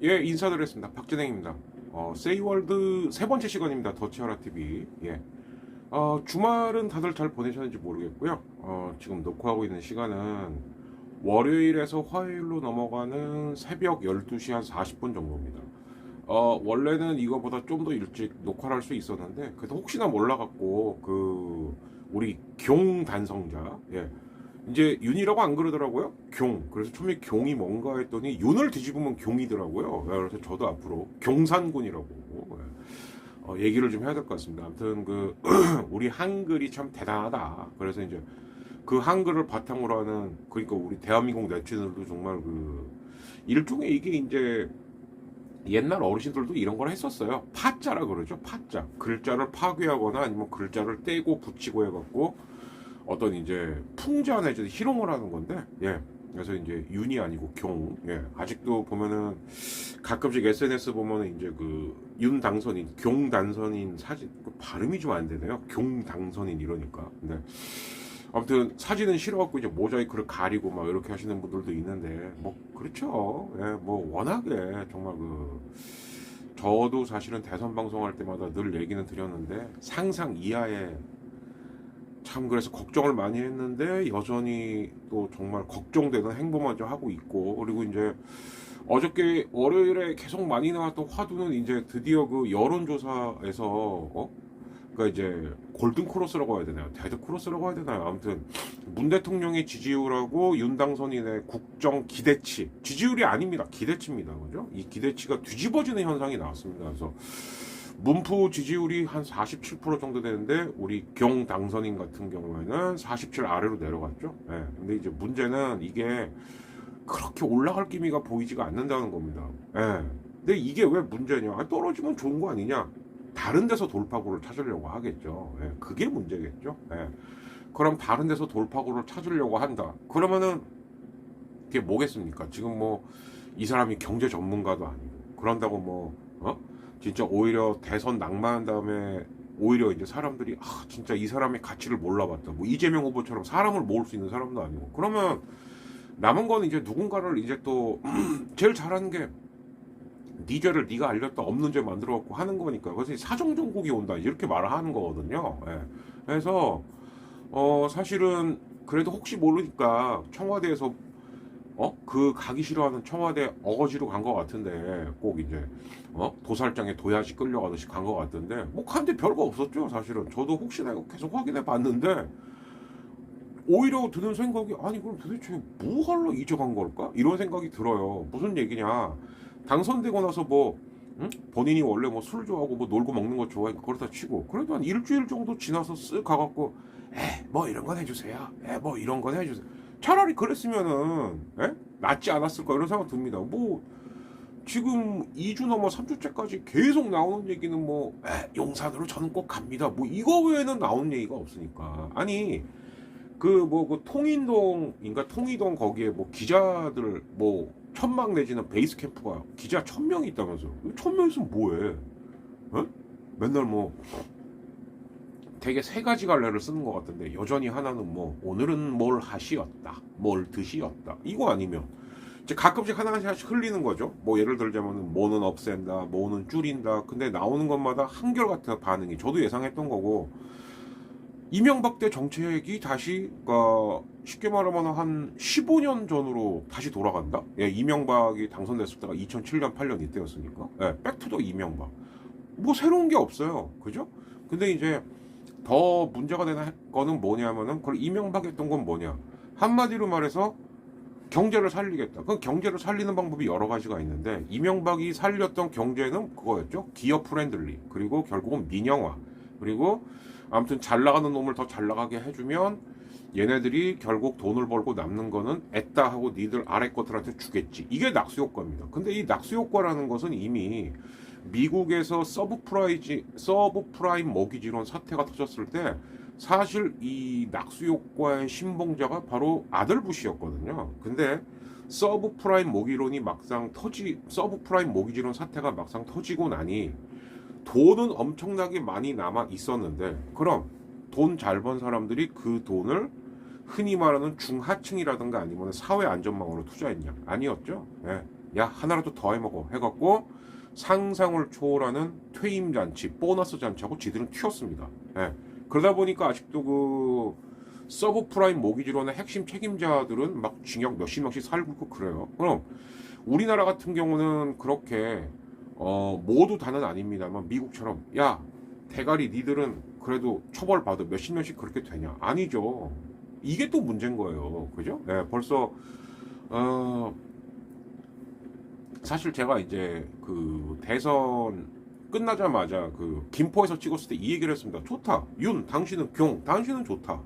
예, 인사드렸습니다. 박진행입니다. 세이월드 세 번째 시간입니다. 더치하라 TV. 예. 주말은 다들 잘 보내셨는지 모르겠고요. 지금 녹화하고 있는 시간은 월요일에서 화요일로 넘어가는 새벽 12시 한 40분 정도입니다. 원래는 이거보다 좀 더 일찍 녹화를 할 수 있었는데, 그래도 혹시나 몰라갖고, 우리 경 단성자, 예. 이제 윤이라고 안 그러더라고요. 경. 그래서 처음에 경이 뭔가 했더니 윤을 뒤집으면 경이더라고요. 그래서 저도 앞으로 경산군이라고 얘기를 좀 해야 될 것 같습니다. 아무튼 우리 한글이 참 대단하다. 그래서 이제 그 한글을 바탕으로 하는, 그러니까 우리 대한민국 네티즌들도 정말 일종의 이게 이제 옛날 어르신들도 이런 걸 했었어요. 파자라 그러죠. 파자. 글자를 파괴하거나 아니면 글자를 떼고 붙이고 해갖고 어떤 이제 풍자 내지 희롱을 하는 건데, 예. 그래서 이제 윤이 아니고 경, 예. 아직도 보면은 가끔씩 SNS 보면은 이제 윤 당선인, 경 당선인 사진, 발음이 좀 안 되네요. 경 당선인 이러니까. 근데 아무튼 사진은 싫어갖고 이제 모자이크를 가리고 막 이렇게 하시는 분들도 있는데, 뭐 그렇죠. 예. 뭐 워낙에 정말 저도 사실은 대선 방송할 때마다 늘 얘기는 드렸는데 상상 이하의, 참 그래서 걱정을 많이 했는데 여전히 또 정말 걱정되는 행보마저 하고 있고, 그리고 이제 어저께 월요일에 계속 많이 나왔던 화두는 이제 드디어 여론조사에서 그러니까 이제 골든 크로스라고 해야 되나요? 데드 크로스라고 해야 되나요? 아무튼 문 대통령의 지지율하고 윤 당선인의 국정 기대치, 지지율이 아닙니다. 기대치입니다. 그죠? 이 기대치가 뒤집어지는 현상이 나왔습니다. 그래서 문프 지지율이 한 47% 정도 되는데 우리 경 당선인 같은 경우에는 47 아래로 내려갔죠. 예. 근데 이제 문제는 이게 그렇게 올라갈 기미가 보이지가 않는다는 겁니다. 예. 근데 이게 왜 문제냐? 떨어지면 좋은 거 아니냐? 다른 데서 돌파구를 찾으려고 하겠죠. 예. 그게 문제겠죠. 예. 그럼 다른 데서 돌파구를 찾으려고 한다. 그러면은 그게 뭐겠습니까? 지금 이 사람이 경제 전문가도 아니고 그런다고 진짜 오히려 대선 낙마한 다음에 오히려 이제 사람들이 진짜 이 사람의 가치를 몰라봤다. 이재명 후보처럼 사람을 모을 수 있는 사람도 아니고. 그러면 남은 거는 이제 누군가를 이제 또 제일 잘하는 게 네 죄를 네가 알렸다 없는 죄 만들어 갖고 하는 거니까. 그래서 사정정국이 온다 이렇게 말을 하는 거거든요. 예. 그래서 사실은 그래도 혹시 모르니까 청와대에서 가기 싫어하는 청와대 어거지로 간 것 같은데, 꼭 이제 도살장에 도야지 끌려가듯이 간 것 같은데, 간데 별거 없었죠. 사실은 저도 혹시나 이거 계속 확인해 봤는데 오히려 드는 생각이, 아니 그럼 도대체 뭐 하러 이제 간 걸까 이런 생각이 들어요. 무슨 얘기냐, 당선되고 나서 본인이 원래 술 좋아하고 놀고 먹는 거 좋아하니까 그렇다 치고, 그래도 한 일주일 정도 지나서 쓱 가갖고 이런 건 해주세요. 이런 건 해주세요. 차라리 그랬으면은 낫지 않았을까 이런 생각 듭니다. 지금 2주 넘어 3주째까지 계속 나오는 얘기는 용산으로 저는 꼭 갑니다. 이거 외에는 나오는 얘기가 없으니까. 아니 통인동인가 통이동 거기에 기자들 1000명 내지는 베이스 캠프가 기자 1000명이 있다면서. 1000명 있으면 뭐해? 맨날 되게 세 가지 갈래를 쓰는 것 같은데, 여전히 하나는 오늘은 뭘 하시었다, 뭘 드시었다, 이거 아니면 이제 가끔씩 하나씩 흘리는 거죠. 예를 들자면 뭐는 없앤다, 뭐는 줄인다. 근데 나오는 것마다 한결같은 반응이 저도 예상했던 거고, 이명박 때 정책이 다시 쉽게 말하면 한 15년 전으로 다시 돌아간다. 예, 이명박이 당선됐을 때가 2007년 8년 이때였으니까. 예, 백투더 이명박. 새로운 게 없어요. 그죠? 근데 이제 더 문제가 되는 거는 뭐냐면은, 그걸 이명박이 했던 건 뭐냐, 한마디로 말해서 경제를 살리겠다. 그 경제를 살리는 방법이 여러 가지가 있는데, 이명박이 살렸던 경제는 그거였죠. 기업 프렌들리, 그리고 결국은 민영화, 그리고 아무튼 잘 나가는 놈을 더 잘 나가게 해주면 얘네들이 결국 돈을 벌고 남는 거는 애따 하고 니들 아래 것들한테 주겠지. 이게 낙수 효과입니다. 근데 이 낙수 효과라는 것은 이미 미국에서 서브프라임 모기지론 사태가 터졌을 때 사실 이 낙수 효과의 신봉자가 바로 아들 부시였거든요. 근데 서브프라임 모기지론 사태가 막상 터지고 나니 돈은 엄청나게 많이 남아 있었는데, 그럼 돈 잘 번 사람들이 그 돈을 흔히 말하는 중하층이라든가 아니면 사회 안전망으로 투자했냐? 아니었죠. 예. 야, 하나라도 더 해먹어 해갖고 상상을 초월하는 퇴임 잔치, 보너스 잔치하고 지들은 튀었습니다. 예. 그러다 보니까 아직도 그 서브프라임 모기지론의 핵심 책임자들은 막 징역 몇십 명씩 살고 있고 그래요. 그럼 우리나라 같은 경우는 그렇게 모두 다는 아닙니다만 미국처럼 야 대가리 니들은 그래도 처벌받아 몇십 명씩 그렇게 되냐? 아니죠. 이게 또 문제인 거예요. 그죠? 네, 벌써 어, 사실 제가 이제 그 대선 끝나자마자 그 김포에서 찍었을 때 이 얘기를 했습니다. 좋다. 윤, 당신은 당신은 좋다.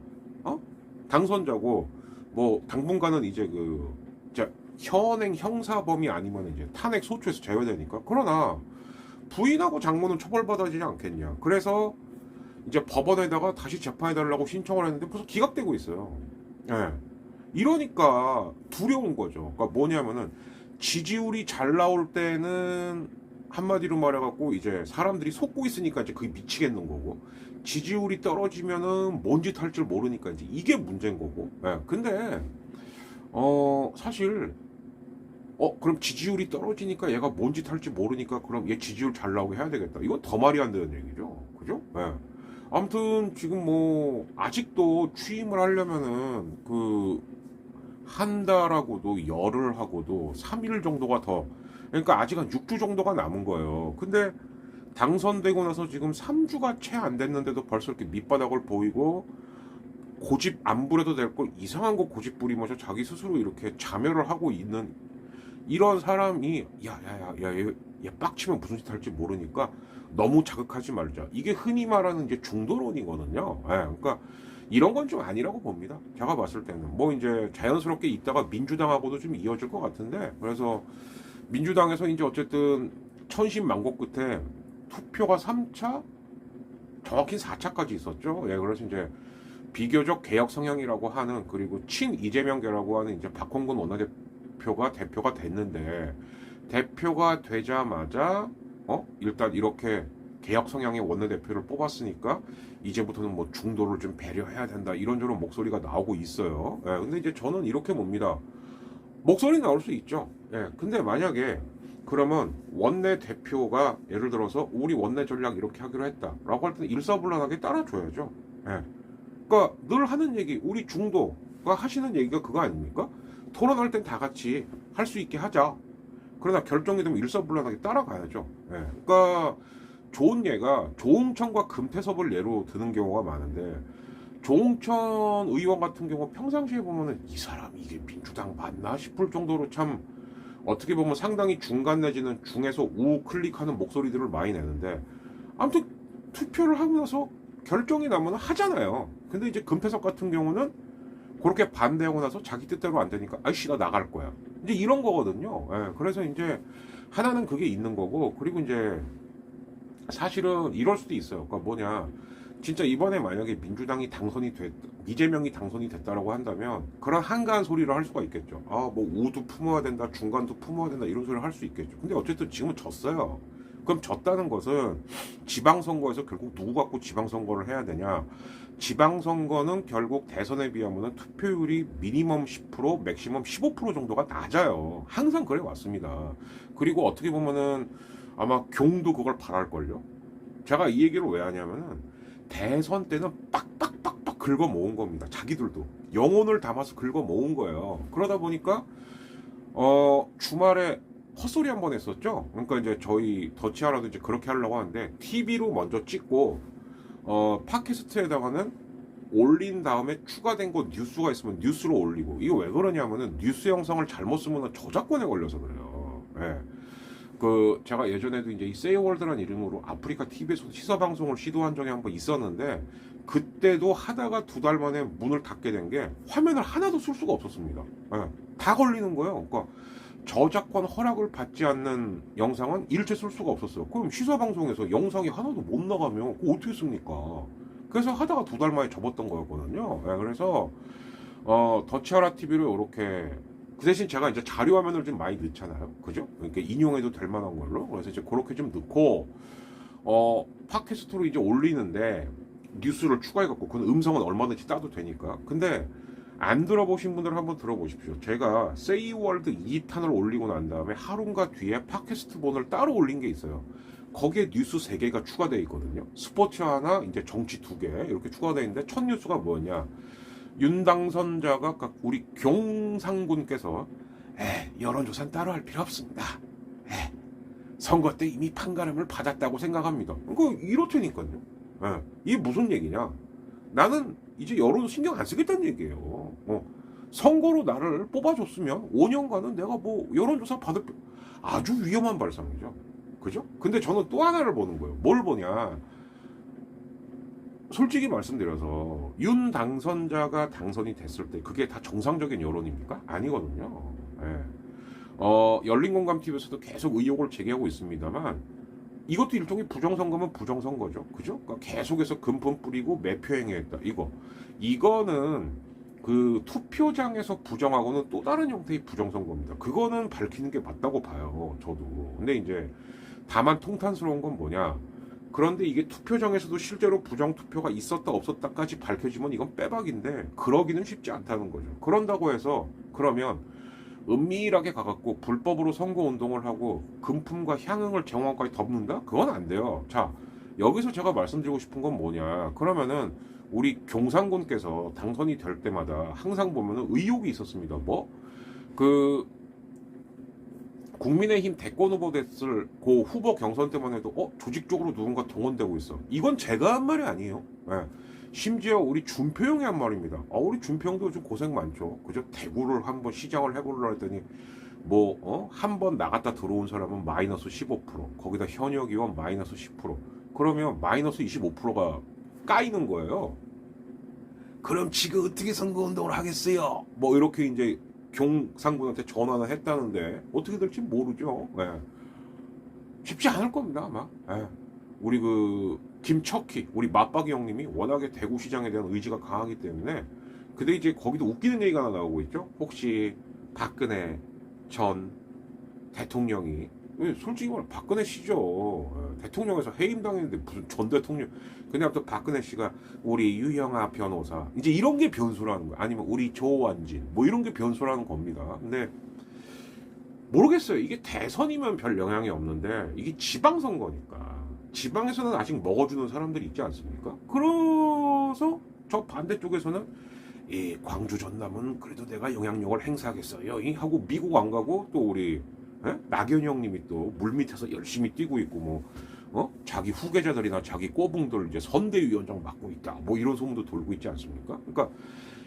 어? 당선자고 뭐 당분간은 이제 그 현행 형사범이 아니면 이제 탄핵 소추에서 제외되니까. 그러나 부인하고 장모는 처벌받아지지 않겠냐. 그래서 이제 법원에다가 다시 재판해달라고 신청을 했는데 벌써 기각되고 있어요. 예. 이러니까 두려운 거죠. 그러니까 뭐냐면은 지지율이 잘 나올 때는 한마디로 말해갖고 이제 사람들이 속고 있으니까 이제 그게 미치겠는 거고, 지지율이 떨어지면은 뭔 짓 할 줄 모르니까 이제 이게 문제인 거고. 예. 근데 사실 그럼 지지율이 떨어지니까 얘가 뭔 짓 할지 모르니까 그럼 얘 지지율 잘 나오게 해야 되겠다. 이건 더 말이 안 되는 얘기죠. 그죠? 예. 아무튼 지금 뭐 아직도 취임을 하려면은 그 한 달하고도 열흘 하고도 3일 정도가 더, 그러니까 아직 한 6주 정도가 남은 거예요. 근데 당선되고 나서 지금 3주가 채 안 됐는데도 벌써 이렇게 밑바닥을 보이고 고집 안 부려도 될 걸 이상한 거 고집 부리면서 자기 스스로 이렇게 자멸을 하고 있는 이런 사람이 얘 빡치면 무슨 짓 할지 모르니까 너무 자극하지 말자. 이게 흔히 말하는 이제 중도론이거든요. 예, 그러니까 이런 건 좀 아니라고 봅니다. 제가 봤을 때는 뭐 이제 자연스럽게 있다가 민주당하고도 좀 이어질 것 같은데, 그래서 민주당에서 이제 어쨌든 천신만고 끝에 투표가 3차, 정확히 4차까지 있었죠. 예, 그래서 이제 비교적 개혁 성향이라고 하는, 그리고 친 이재명계라고 하는 이제 박홍근 원내대표가 대표가 됐는데, 대표가 되자마자 일단 이렇게 개혁 성향의 원내대표를 뽑았으니까 이제부터는 뭐 중도를 좀 배려해야 된다 이런저런 목소리가 나오고 있어요. 예, 근데 이제 저는 이렇게 봅니다. 목소리 나올 수 있죠. 예, 근데 만약에 그러면 원내대표가 예를 들어서 우리 원내 전략 이렇게 하기로 했다라고 할 때는 일사불란하게 따라줘야죠. 예. 그러니까 늘 하는 얘기, 우리 중도가 하시는 얘기가 그거 아닙니까? 토론할 땐 다 같이 할 수 있게 하자. 그러나 결정이 되면 일사불란하게 따라가야죠. 예. 그러니까 좋은 예가 조응천과 금태섭을 예로 드는 경우가 많은데, 조응천 의원 같은 경우 평상시에 보면은 이 사람 이게 민주당 맞나 싶을 정도로 참 어떻게 보면 상당히 중간 내지는 중에서 우클릭하는 목소리들을 많이 내는데, 아무튼 투표를 하고 나서 결정이 나면 하잖아요. 근데 이제 금태섭 같은 경우는 그렇게 반대하고 나서 자기 뜻대로 안 되니까 아이씨 나 나갈 거야. 이제 이런 거거든요. 예, 그래서 이제 하나는 그게 있는 거고, 그리고 이제 사실은 이럴 수도 있어요. 그러니까 뭐냐, 진짜 이번에 만약에 민주당이 당선이 이재명이 당선이 됐다라고 한다면 그런 한가한 소리를 할 수가 있겠죠. 아, 뭐 우도 품어야 된다, 중간도 품어야 된다 이런 소리를 할 수 있겠죠. 근데 어쨌든 지금은 졌어요. 그럼 졌다는 것은 지방선거에서 결국 누구 갖고 지방선거를 해야 되냐? 지방선거는 결국 대선에 비하면 투표율이 미니멈 10%, 맥시멈 15% 정도가 낮아요. 항상 그래 왔습니다. 그리고 어떻게 보면은 아마 경도 그걸 바랄걸요. 제가 이 얘기를 왜 하냐면은 대선 때는 빡빡빡빡 긁어 모은 겁니다. 자기들도 영혼을 담아서 긁어 모은 거예요. 그러다 보니까 주말에 헛소리 한번 했었죠. 그러니까 이제 저희 더치하라도 이제 그렇게 하려고 하는데 TV로 먼저 찍고 팟캐스트에다가는 올린 다음에 추가된 거 뉴스가 있으면 뉴스로 올리고. 이거 왜 그러냐면은 뉴스 영상을 잘못 쓰면 저작권에 걸려서 그래요. 예. 그 제가 예전에도 이제 이 세이월드라는 이름으로 아프리카 TV에서 시사 방송을 시도한 적이 한번 있었는데, 그때도 하다가 2달 만에 문을 닫게 된 게 화면을 하나도 쓸 수가 없었습니다. 예. 다 걸리는 거예요. 그러니까 저작권 허락을 받지 않는 영상은 일체 쓸 수가 없었어요. 그럼 시사 방송에서 영상이 하나도 못 나가면 그거 어떻게 씁니까? 그래서 하다가 2달 만에 접었던 거였거든요. 예. 그래서 더치하라 TV로 이렇게, 그 대신 제가 이제 자료 화면을 좀 많이 넣잖아요. 그죠? 그러니까 인용해도 될 만한 걸로. 그래서 이제 그렇게 좀 넣고, 팟캐스트로 이제 올리는데 뉴스를 추가해갖고 그건 음성은 얼마든지 따도 되니까. 근데 안 들어보신 분들은 한번 들어보십시오. 제가 세이월드 2탄을 올리고 난 다음에 하루인가 뒤에 팟캐스트 본을 따로 올린 게 있어요. 거기에 뉴스 3개가 추가되어 있거든요. 스포츠 하나, 이제 정치 2개 이렇게 추가되어 있는데 첫 뉴스가 뭐냐? 윤 당선자가 우리 경상군께서 여론조사는 따로 할 필요 없습니다. 선거 때 이미 판가름을 받았다고 생각합니다. 그거 이렇다니까요. 이게 무슨 얘기냐? 나는 이제 여론 신경 안 쓰겠다는 얘기예요. 선거로 나를 뽑아줬으면 5년간은 내가 뭐 여론조사 받을 아주 위험한 발상이죠. 그죠? 근데 저는 또 하나를 보는 거예요. 뭘 보냐? 솔직히 말씀드려서 윤 당선자가 당선이 됐을 때 그게 다 정상적인 여론입니까? 아니거든요. 열린공감TV에서도 계속 의혹을 제기하고 있습니다만 이것도 일종의 부정선거면 부정선거죠. 그죠? 그러니까 계속해서 금품 뿌리고 매표 행위했다. 이거는 그 투표장에서 부정하고는 또 다른 형태의 부정선거입니다. 그거는 밝히는 게 맞다고 봐요. 저도. 근데 이제 다만 통탄스러운 건 뭐냐? 그런데 이게 투표장에서도 실제로 부정투표가 있었다 없었다까지 밝혀지면 이건 빼박인데 그러기는 쉽지 않다는 거죠. 그런다고 해서 그러면 은밀하게 가갖고 불법으로 선거운동을 하고 금품과 향응을 정황까지 덮는다? 그건 안 돼요. 자, 여기서 제가 말씀드리고 싶은 건 뭐냐? 그러면은 우리 경상군께서 당선이 될 때마다 항상 보면은 의혹이 있었습니다. 국민의힘 대권 후보 됐을 그 후보 경선 때만 해도 조직적으로 누군가 동원되고 있어. 이건 제가 한 말이 아니에요. 심지어 우리 준표형이 한 말입니다. 우리 준표형도 요즘 고생 많죠. 그죠? 대구를 한번 시장을 해보려고 했더니 한 번 나갔다 들어온 사람은 마이너스 15%, 거기다 현역 의원 마이너스 10%. 그러면 마이너스 25%가 까이는 거예요. 그럼 지금 어떻게 선거운동을 하겠어요? 이렇게 이제 경상군한테 전화는 했다는데 어떻게 될지 모르죠. 쉽지 않을 겁니다 아마. 우리 김척희 우리 맞박이 형님이 워낙에 대구시장에 대한 의지가 강하기 때문에. 근데 이제 거기도 웃기는 얘기가 하나 나오고 있죠. 혹시 박근혜 전 대통령이, 솔직히 말해 박근혜 씨죠. 대통령에서 해임당했는데 무슨 전 대통령. 근데 아무튼 박근혜 씨가 우리 유형아 변호사 이제 이런 게 변수라는 거야. 아니면 우리 조원진 이런 게 변수라는 겁니다. 근데 모르겠어요. 이게 대선이면 별 영향이 없는데 이게 지방선거니까 지방에서는 아직 먹어주는 사람들이 있지 않습니까? 그래서 저 반대쪽에서는 이 광주 전남은 그래도 내가 영향력을 행사하겠어요 하고 미국 안 가고 또 우리 낙연이 형님이 또 물밑에서 열심히 뛰고 있고 자기 후계자들이나 자기 꼬붕들 이제 선대위원장 맡고 있다 이런 소문도 돌고 있지 않습니까? 그러니까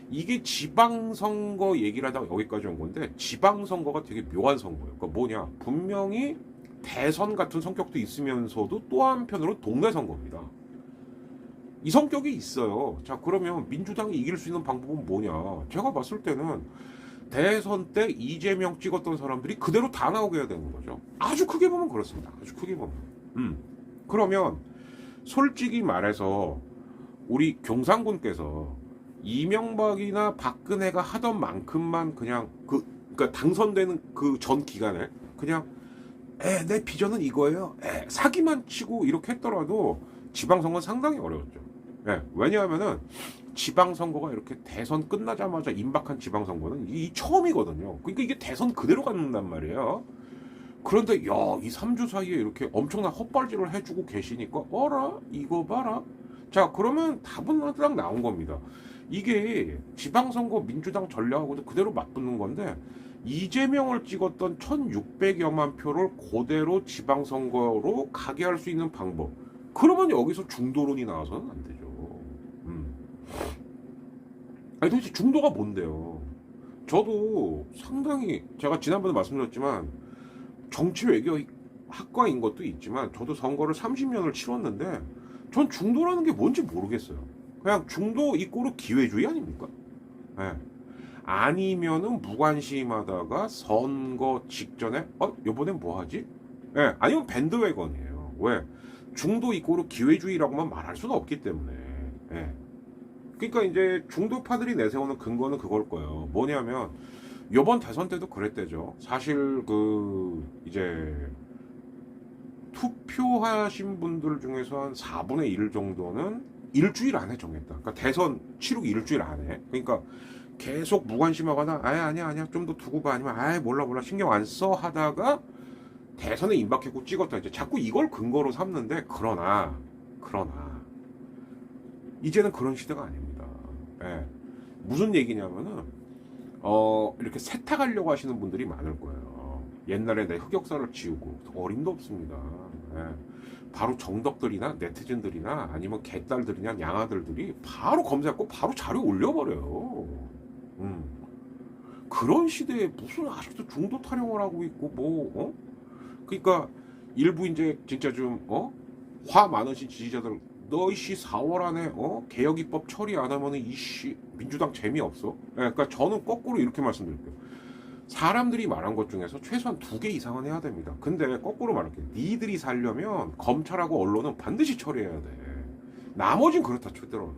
이게 지방선거 얘기를 하다가 여기까지 온 건데 지방선거가 되게 묘한 선거예요. 그러니까 뭐냐, 분명히 대선 같은 성격도 있으면서도 또 한편으로 동네 선거입니다. 이 성격이 있어요. 자, 그러면 민주당이 이길 수 있는 방법은 뭐냐? 제가 봤을 때는 대선 때 이재명 찍었던 사람들이 그대로 다 나오게 해야 되는 거죠. 아주 크게 보면 그렇습니다. 아주 크게 보면. 그러면 솔직히 말해서 우리 경상군께서 이명박이나 박근혜가 하던 만큼만 그냥 그러니까 당선되는 그 전 기간에 그냥 내 비전은 이거예요. 사기만 치고 이렇게 했더라도 지방선거는 상당히 어려웠죠. 왜냐하면은 지방선거가 이렇게 대선 끝나자마자 임박한 지방선거는 이 처음이거든요. 그러니까 이게 대선 그대로 간단 말이에요. 그런데 이 3주 사이에 이렇게 엄청난 헛발질을 해주고 계시니까 어라 이거 봐라. 자, 그러면 답은 딱 나온 겁니다. 이게 지방선거 민주당 전략하고도 그대로 맞붙는 건데 이재명을 찍었던 1600여만 표를 그대로 지방선거로 가게 할 수 있는 방법. 그러면 여기서 중도론이 나와서는 안 되죠. 아니 도대체 중도가 뭔데요? 저도 상당히 제가 지난번에 말씀드렸지만 정치 외교 학과인 것도 있지만 저도 선거를 30년을 치렀는데 전 중도라는 게 뭔지 모르겠어요. 그냥 중도 이꼬르 기회주의 아닙니까? 아니면은 무관심하다가 선거 직전에 이번엔 뭐 하지? 아니면 밴드웨건이에요. 왜? 중도 이꼬르 기회주의라고만 말할 수는 없기 때문에. 그러니까 이제 중도파들이 내세우는 근거는 그걸 거예요. 뭐냐면 이번 대선 때도 그랬대죠. 사실 이제 투표하신 분들 중에서 한 4분의 1 정도는 일주일 안에 정했다. 그러니까 대선 치르기 일주일 안에. 그러니까 계속 무관심하거나 아니야 좀 더 두고 봐 아니면 몰라 신경 안 써 하다가 대선에 임박했고 찍었다. 이제 자꾸 이걸 근거로 삼는데 그러나 이제는 그런 시대가 아닙니다. 예. 무슨 얘기냐면은 이렇게 세탁하려고 하시는 분들이 많을 거예요. 옛날에 내 흑역사를 지우고 어림도 없습니다. 예. 바로 정덕들이나 네티즌들이나 아니면 개딸들이나 양아들들이 바로 검색하고 바로 자료 올려버려요. 그런 시대에 무슨 아직도 중도 타령을 하고 있고 그러니까 일부 이제 진짜 좀 화 많으신 지지자들 너 이씨 4월 안에 개혁 입법 처리 안 하면은 이씨 민주당 재미없어. 예, 그러니까 저는 거꾸로 이렇게 말씀드릴게요. 사람들이 말한 것 중에서 최소한 2개 이상은 해야 됩니다. 근데 거꾸로 말할게요. 니들이 살려면 검찰하고 언론은 반드시 처리해야 돼. 나머진 그렇다 치더라도.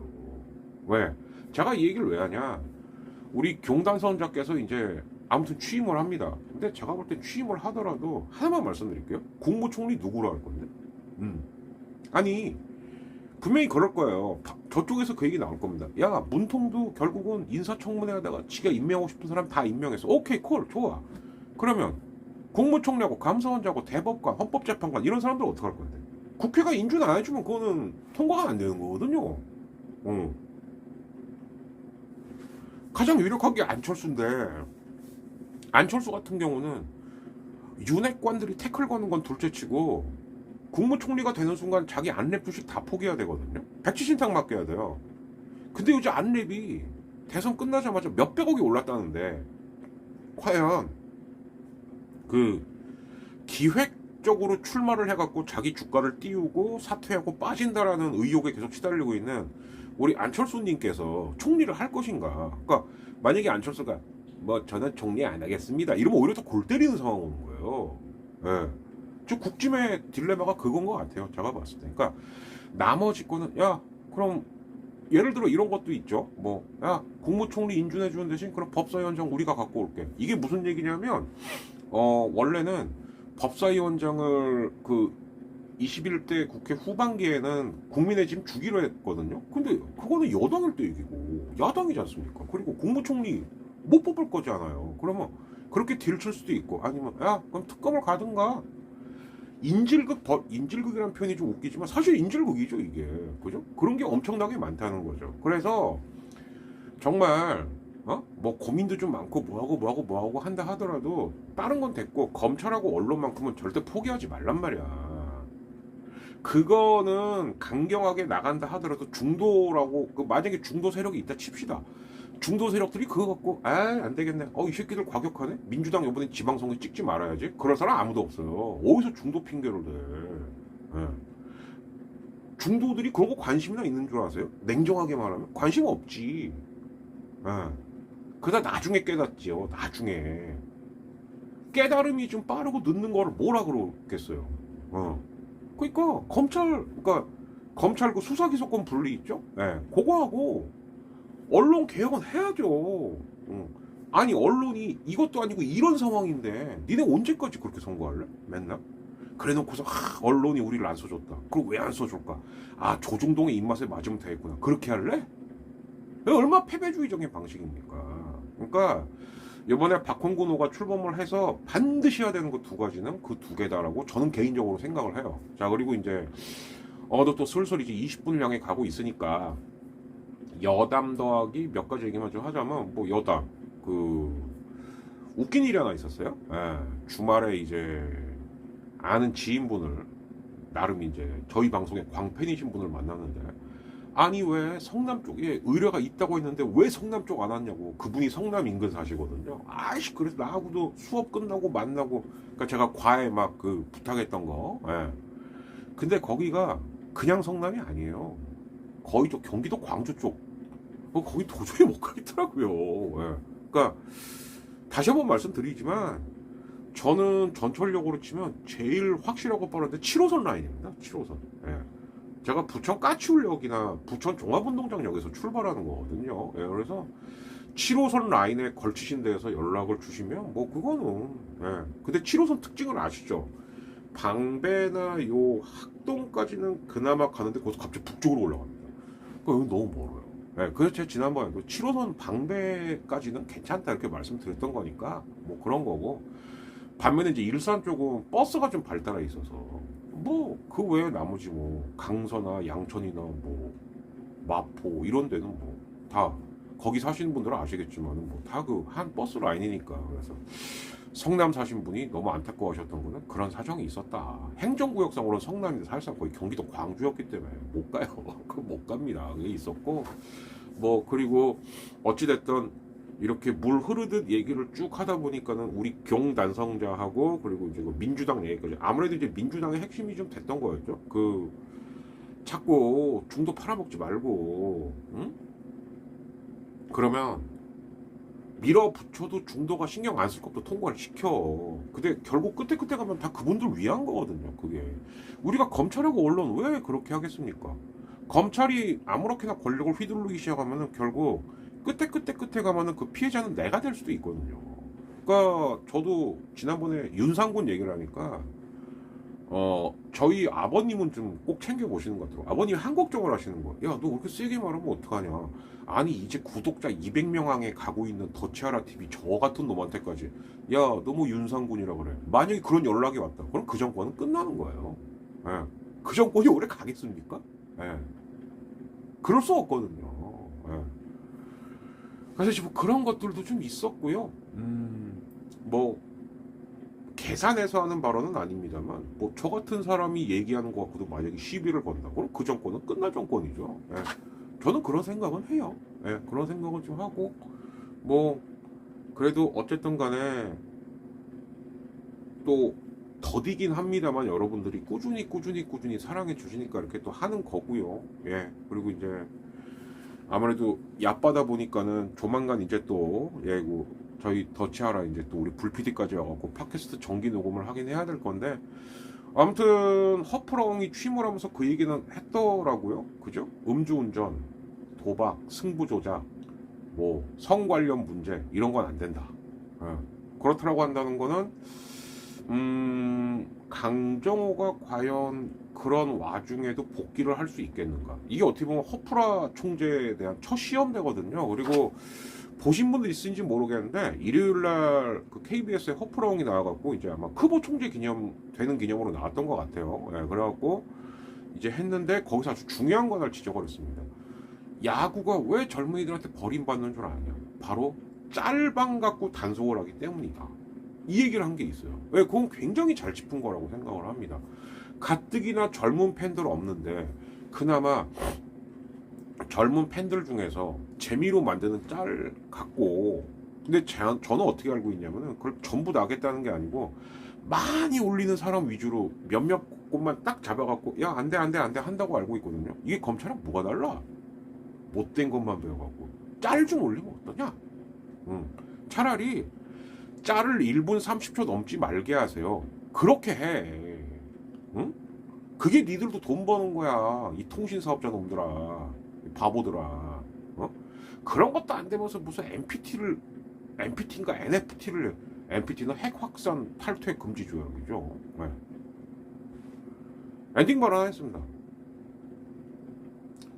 왜? 제가 이 얘기를 왜 하냐? 우리 경단선자께서 이제 아무튼 취임을 합니다. 근데 제가 볼 때 취임을 하더라도 하나만 말씀드릴게요. 국무총리 누구로 할 건데? 아니 분명히 그럴 거예요. 저쪽에서 그 얘기 나올 겁니다. 야 문통도 결국은 인사청문회 하다가 지가 임명하고 싶은 사람 다 임명해서 오케이 콜 좋아. 그러면 국무총리하고 감사원장하고 대법관 헌법재판관 이런 사람들 어떻게 할 건데? 국회가 인준 안 해주면 그거는 통과가 안 되는 거거든요. 가장 유력한 게 안철수인데 안철수 같은 경우는 윤핵관들이 태클 거는 건 둘째치고 국무총리가 되는 순간 자기 안랩 주식 다 포기해야 되거든요. 백지신탁 맡겨야 돼요. 근데 요즘 안랩이 대선 끝나자마자 몇백억이 올랐다는데 과연 그 기획적으로 출마를 해갖고 자기 주가를 띄우고 사퇴하고 빠진다라는 의혹에 계속 시달리고 있는 우리 안철수님께서 총리를 할 것인가? 그러니까 만약에 안철수가 뭐 저는 총리 안 하겠습니다 이러면 오히려 더 골 때리는 상황 오는 거예요. 예. 즉 국짐의 딜레마가 그건 것 같아요. 제가 봤을 때. 그러니까 나머지 거는 야 그럼 예를 들어 이런 것도 있죠. 뭐 야 국무총리 인준해 주는 대신 그럼 법사위원장 우리가 갖고 올게. 이게 무슨 얘기냐면 원래는 법사위원장을 그 21대 국회 후반기에는 국민의 짐 주기로 했거든요. 근데 그거는 여당일 때 얘기고 야당이지 않습니까? 그리고 국무총리 못 뽑을 거잖아요. 그러면 그렇게 딜 칠 수도 있고 아니면 야 그럼 특검을 가든가. 인질극이라는 표현이 좀 웃기지만 사실 인질극이죠 이게. 그죠? 그런 게 엄청나게 많다는 거죠. 그래서 정말 뭐 고민도 좀 많고 뭐하고 한다 하더라도 다른 건 됐고 검찰하고 언론만큼은 절대 포기하지 말란 말이야. 그거는 강경하게 나간다 하더라도 중도라고 만약에 중도 세력이 있다 칩시다. 중도 세력들이 그거 갖고 안 되겠네. 이 새끼들 과격하네. 민주당 이번에 지방선거 찍지 말아야지. 그럴 사람 아무도 없어요. 어디서 중도 핑계를 대. 예. 중도들이 그런 거 관심이나 있는 줄 아세요? 냉정하게 말하면 관심 없지. 예. 그러다 나중에 깨닫지요. 나중에 깨달음이 좀 빠르고 늦는 거를 뭐라 그러겠어요. 그러니까 검찰 그 수사기소권 분리 있죠? 예. 그거하고 언론 개혁은 해야죠. 아니 언론이 이것도 아니고 이런 상황인데 니네 언제까지 그렇게 선거할래? 맨날? 그래놓고서 언론이 우리를 안 써줬다. 그럼 왜 안 써줄까? 조중동의 입맛에 맞으면 되겠구나. 그렇게 할래? 얼마나 패배주의적인 방식입니까? 그러니까 이번에 박홍근호가 출범을 해서 반드시 해야 되는 거 2가지는 그 2개다라고 저는 개인적으로 생각을 해요. 자 그리고 이제 또 슬슬 이제 20분을 향해 가고 있으니까 여담 더하기 몇 가지 얘기만 좀 하자면 뭐 여담 웃긴 일이 하나 있었어요. 주말에 이제 아는 지인분을 나름 이제 저희 방송에 광팬이신 분을 만났는데 아니 왜 성남 쪽에 의뢰가 있다고 했는데 왜 성남 쪽 안 왔냐고. 그분이 성남 인근 사시거든요. 그래서 나하고도 수업 끝나고 만나고 그러니까 제가 과외 막 부탁했던 거. 근데 거기가 그냥 성남이 아니에요. 거의 저 경기도 광주 쪽. 거기 도저히 못 가겠더라고요. 그러니까 다시 한번 말씀드리지만 저는 전철역으로 치면 제일 확실하고 빠른데 7호선 라인입니다. 7호선. 제가 부천 까치울역이나 부천 종합운동장역에서 출발하는 거거든요. 그래서 7호선 라인에 걸치신 데에서 연락을 주시면 뭐 그거는 근데 7호선 특징을 아시죠? 방배나 요 학동까지는 그나마 가는데 거기서 갑자기 북쪽으로 올라갑니다. 그러니까 여기 너무 멀어요. 네, 그래서 제가 지난번에도 7호선 방배까지는 괜찮다 이렇게 말씀드렸던 거니까 뭐 그런 거고, 반면에 이제 일산 쪽은 버스가 좀 발달해 있어서 뭐 그 외에 나머지 뭐 강서나 양천이나 뭐 마포 이런 데는 뭐 다 거기 사시는 분들은 아시겠지만 뭐 다 그 한 버스 라인이니까. 그래서 성남 사신 분이 너무 안타까워하셨던 거는 그런 사정이 있었다. 행정구역상으로 성남인데 사실상 거의 경기도 광주였기 때문에 못 가요. 그 못 갑니다. 그게 있었고, 뭐 그리고 어찌됐든 이렇게 물 흐르듯 얘기를 쭉 하다 보니까는 우리 경단성자하고 그리고 이제 그 민주당 얘기까지, 아무래도 이제 민주당의 핵심이 좀 됐던 거였죠. 그 자꾸 중도 팔아먹지 말고, 응? 그러면 밀어붙여도 중도가 신경 안 쓸 것도 통과를 시켜. 근데 결국 끝에 가면 다 그분들 위한 거거든요. 그게 우리가 검찰하고 언론 왜 그렇게 하겠습니까? 검찰이 아무렇게나 권력을 휘두르기 시작하면은 결국 끝에 가면은 그 피해자는 내가 될 수도 있거든요. 그러니까 저도 지난번에 윤상군 얘기를 하니까 저희 아버님은 좀 꼭 챙겨보시는 것 같아요. 아버님이 한국적으로 하시는 거야. 야, 너 그렇게 세게 말하면 어떡하냐. 아니, 이제 구독자 200명 항에 가고 있는 더치아라 TV 저 같은 놈한테까지. 야, 너 뭐 윤상군이라 그래. 만약에 그런 연락이 왔다. 그럼 그 정권은 끝나는 거예요. 예. 그 정권이 오래 가겠습니까? 예. 그럴 수 없거든요. 예. 그래서 지금 그런 것들도 좀 있었고요. 뭐, 계산해서 하는 발언은 아닙니다만 뭐 저 같은 사람이 얘기하는 것 갖고도 만약에 시비를 건다 그럼 그 정권은 끝날 정권이죠. 예. 저는 그런 생각은 해요. 예. 그런 생각을 좀 하고, 뭐 그래도 어쨌든 간에 또 더디긴 합니다만 여러분들이 꾸준히 사랑해 주시니까 이렇게 또 하는 거고요. 예. 그리고 이제 아무래도 얕바다 보니까는 조만간 이제 또 저희 더치하라 이제 또 우리 불PD까지 와갖고 팟캐스트 정기 녹음을 하긴 해야 될 건데, 아무튼 허프렁이 취임을 하면서 그 얘기는 했더라고요. 그죠? 음주운전, 도박, 승부조작, 뭐 성 관련 문제 이런 건 안 된다. 그렇다라고 한다는 거는 강정호가 과연 그런 와중에도 복귀를 할 수 있겠는가? 이게 어떻게 보면 허프라 총재에 대한 첫 시험대거든요. 그리고 보신 분들 있으신지 모르겠는데 일요일날 그 KBS에 허프라옹이 나와갖고 이제 아마 크보 총재 되는 기념으로 나왔던 것 같아요. 예, 그래갖고 이제 했는데 거기서 아주 중요한 거 하나를 지적을 했습니다. 야구가 왜 젊은이들한테 버림받는 줄 아냐? 바로 짤방 갖고 단속을 하기 때문이다. 이 얘기를 한 게 있어요. 왜? 그건 굉장히 잘 짚은 거라고 생각을 합니다. 가뜩이나 젊은 팬들 없는데 그나마 젊은 팬들 중에서 재미로 만드는 짤 갖고, 근데 저는 어떻게 알고 있냐면은 그걸 전부 다 하겠다는 게 아니고 많이 올리는 사람 위주로 몇몇 곳만 딱 잡아갖고 야, 안 돼 한다고 알고 있거든요. 이게 검찰랑 뭐가 달라? 못된 것만 배워갖고 짤 좀 올리면 어떠냐? 차라리 짤을 1분 30초 넘지 말게 하세요. 그렇게 해. 응? 그게 니들도 돈 버는 거야. 이 통신사업자 놈들아. 바보들아. 그런 것도 안 되면서 무슨 NPT인가 NFT를, NPT는 핵 확산 탈퇴 금지 조약이죠. 네. 엔딩 발언 했습니다.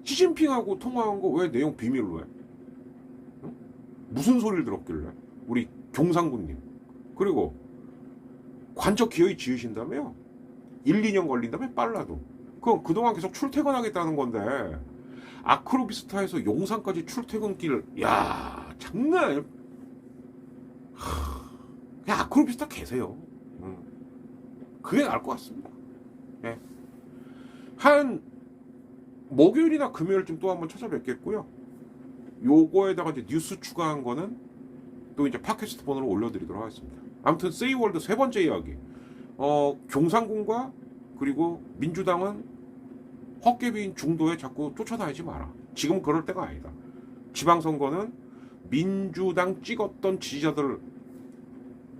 시진핑하고 통화한 거 왜 내용 비밀로 해? 응? 무슨 소리를 들었길래? 우리 경상군님. 그리고 관저 기어이 지으신다며요? 1, 2년 걸린다며 빨라도. 그럼 그동안 계속 출퇴근하겠다는 건데 아크로비스타에서 용산까지 출퇴근길, 야, 장난 아니야. 그냥 아크로비스타 계세요. 그게 나을 것 같습니다. 예. 한 목요일이나 금요일쯤 또 한번 찾아뵙겠고요. 요거에다가 이제 뉴스 추가한 거는 또 이제 팟캐스트 번호로 올려드리도록 하겠습니다. 아무튼 세이월드 세 번째 이야기. 경상군과 그리고 민주당은 헛개비인 중도에 자꾸 쫓아다니지 마라. 지금 그럴 때가 아니다. 지방선거는 민주당 찍었던 지지자들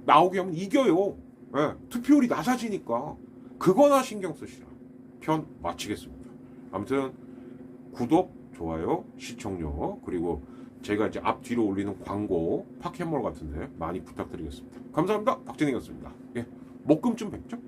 나오게 하면 이겨요. 네, 투표율이 낮아지니까 그거나 신경 쓰시라. 편 마치겠습니다. 아무튼 구독, 좋아요, 시청료, 그리고 제가 이제 앞뒤로 올리는 광고, 팟캐몰 같은데 많이 부탁드리겠습니다. 감사합니다. 박진희였습니다. 예, 목금쯤 뵙죠?